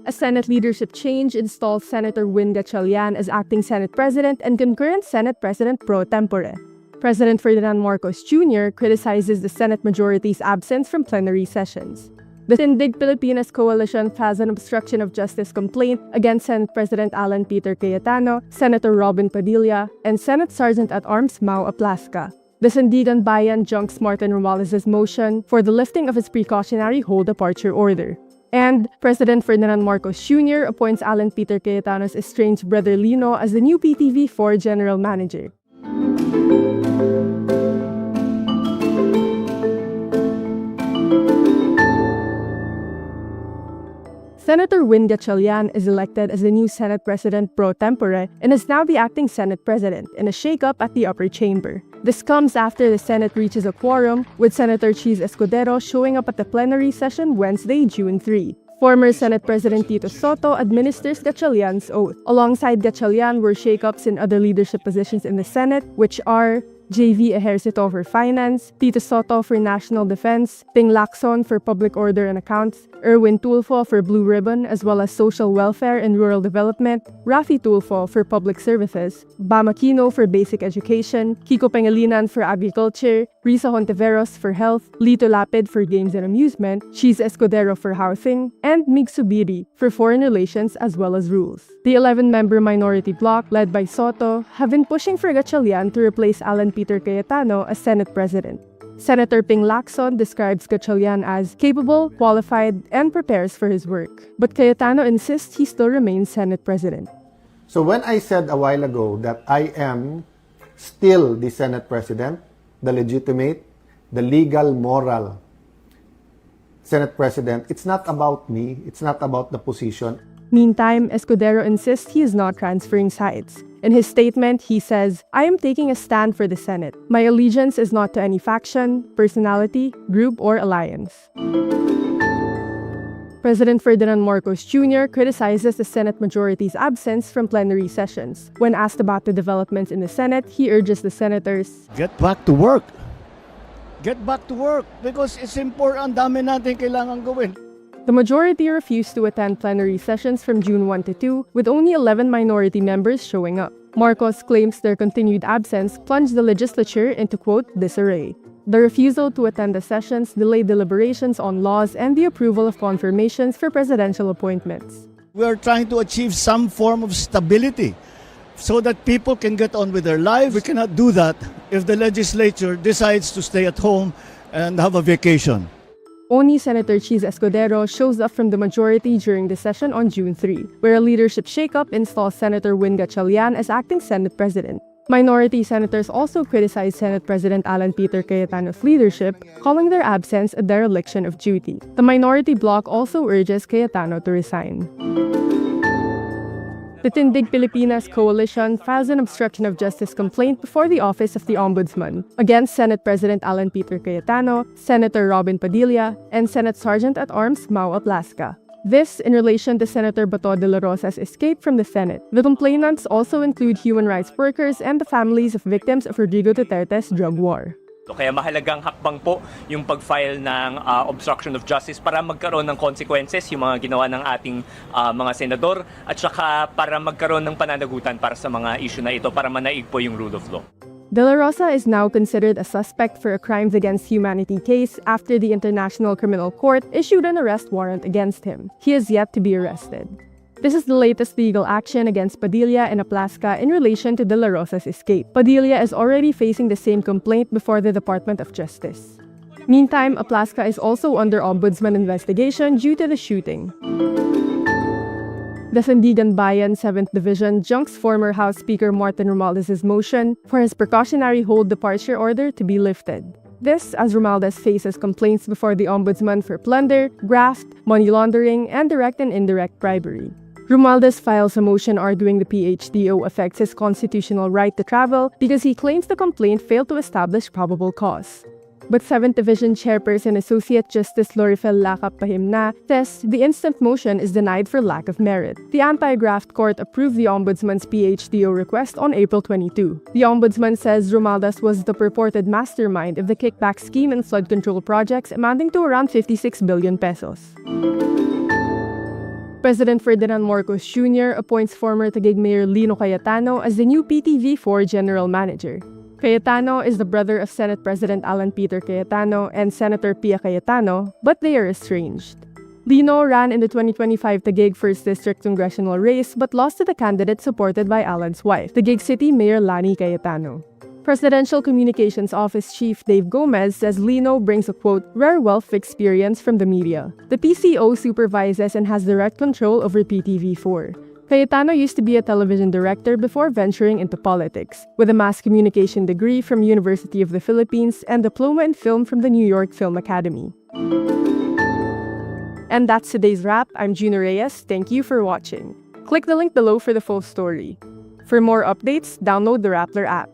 A Senate leadership change installs Senator Gatchalian as acting Senate President and concurrent Senate President pro tempore. President Ferdinand Marcos Jr. criticizes the Senate majority's absence from plenary sessions. The Tindig Pilipinas coalition files an obstruction of justice complaint against Senate President Alan Peter Cayetano, Senator Robin Padilla, and Senate Sergeant-at-Arms Mau Aplasca. The Sandiganbayan junks Martin Romualdez's motion for the lifting of his precautionary hold departure order. And President Ferdinand Marcos Jr. appoints Alan Peter Cayetano's estranged brother Lino as the new PTV4 General Manager. Senator Gatchalian is elected as the new Senate President pro tempore and is now the acting Senate President in a shake-up at the upper chamber. This comes after the Senate reaches a quorum, with Senator Chis Escudero showing up at the plenary session Wednesday, June 3. Former Senate President Tito Soto administers Gatchalian's oath. Alongside Gatchalian were shake-ups in other leadership positions in the Senate, which are JV Ejercito for Finance, Tito Soto for National Defense, Ping Lacson for Public Order and Accounts, Erwin Tulfo for Blue Ribbon as well as Social Welfare and Rural Development, Rafi Tulfo for Public Services, Bam Aquino for Basic Education, Kiko Pangilinan for Agriculture, Risa Hontiveros for Health, Lito Lapid for Games and Amusement, Chis Escudero for Housing, and Mig Subiri for Foreign Relations as well as Rules. The 11-member minority bloc, led by Soto, have been pushing for Gatchalian to replace Alan Peter Cayetano as Senate President. Senator Ping Lacson describes Gatchalian as capable, qualified, and prepares for his work. But Cayetano insists he still remains Senate President. So when I said a while ago that I am still the Senate President, the legitimate, the legal, moral Senate President, it's not about me, it's not about the position. Meantime, Escudero insists he is not transferring sides. In his statement, he says, "I am taking a stand for the Senate. My allegiance is not to any faction, personality, group, or alliance." President Ferdinand Marcos Jr. criticizes the Senate majority's absence from plenary sessions. When asked about the developments in the Senate, he urges the senators, "Get back to work. Get back to work because it's important. Dami natin kailangan gawin." The majority refused to attend plenary sessions from June 1 to 2, with only 11 minority members showing up. Marcos claims their continued absence plunged the legislature into, quote, disarray. The refusal to attend the sessions delayed deliberations on laws and the approval of confirmations for presidential appointments. We are trying to achieve some form of stability so that people can get on with their lives. We cannot do that if the legislature decides to stay at home and have a vacation. Only Senator Chis Escudero shows up from the majority during the session on June 3, where a leadership shakeup installs Senator Gatchalian as acting Senate President. Minority senators also criticized Senate President Alan Peter Cayetano's leadership, calling their absence a dereliction of duty. The minority bloc also urges Cayetano to resign. The Tindig Pilipinas coalition files an obstruction of justice complaint before the Office of the Ombudsman against Senate President Alan Peter Cayetano, Senator Robin Padilla, and Senate Sergeant-at-Arms Mau Aplasca. This in relation to Senator Bato de la Rosa's escape from the Senate. The complainants also include human rights workers and the families of victims of Rodrigo Duterte's drug war. Kaya mahalagang hakbang po yung pag-file ng obstruction of justice para magkaroon ng consequences yung mga ginawa ng ating mga senador at saka para magkaroon ng pananagutan para sa mga issue na ito para manaig po yung rule of law. De la Rosa is now considered a suspect for a crimes against humanity case after the International Criminal Court issued an arrest warrant against him. He is yet to be arrested. This is the latest legal action against Padilla and Aplasca in relation to De la Rosa's escape. Padilla is already facing the same complaint before the Department of Justice. Meantime, Aplasca is also under Ombudsman investigation due to the shooting. The Sandiganbayan 7th Division junks former House Speaker Martin Romualdez's motion for his precautionary hold departure order to be lifted. This as Romualdez faces complaints before the Ombudsman for plunder, graft, money laundering, and direct and indirect bribery. Romualdez files a motion arguing the PHDO affects his constitutional right to travel because he claims the complaint failed to establish probable cause. But 7th Division Chairperson Associate Justice Lorifel Lacap Pahimna says the instant motion is denied for lack of merit. The anti-graft court approved the Ombudsman's PHDO request on April 22. The Ombudsman says Romualdez was the purported mastermind of the kickback scheme and flood control projects amounting to around 56 billion pesos. President Ferdinand Marcos Jr. appoints former Taguig Mayor Lino Cayetano as the new PTV4 General Manager. Cayetano is the brother of Senate President Alan Peter Cayetano and Senator Pia Cayetano, but they are estranged. Lino ran in the 2025 Taguig 1st District congressional race but lost to the candidate supported by Alan's wife, Taguig City Mayor Lani Cayetano. Presidential Communications Office Chief Dave Gomez says Lino brings a quote, rare wealth of experience from the media. The PCO supervises and has direct control over PTV4. Cayetano used to be a television director before venturing into politics, with a mass communication degree from University of the Philippines and diploma in film from the New York Film Academy. And that's today's wrap. I'm Juno Reyes. Thank you for watching. Click the link below for the full story. For more updates, download the Rappler app.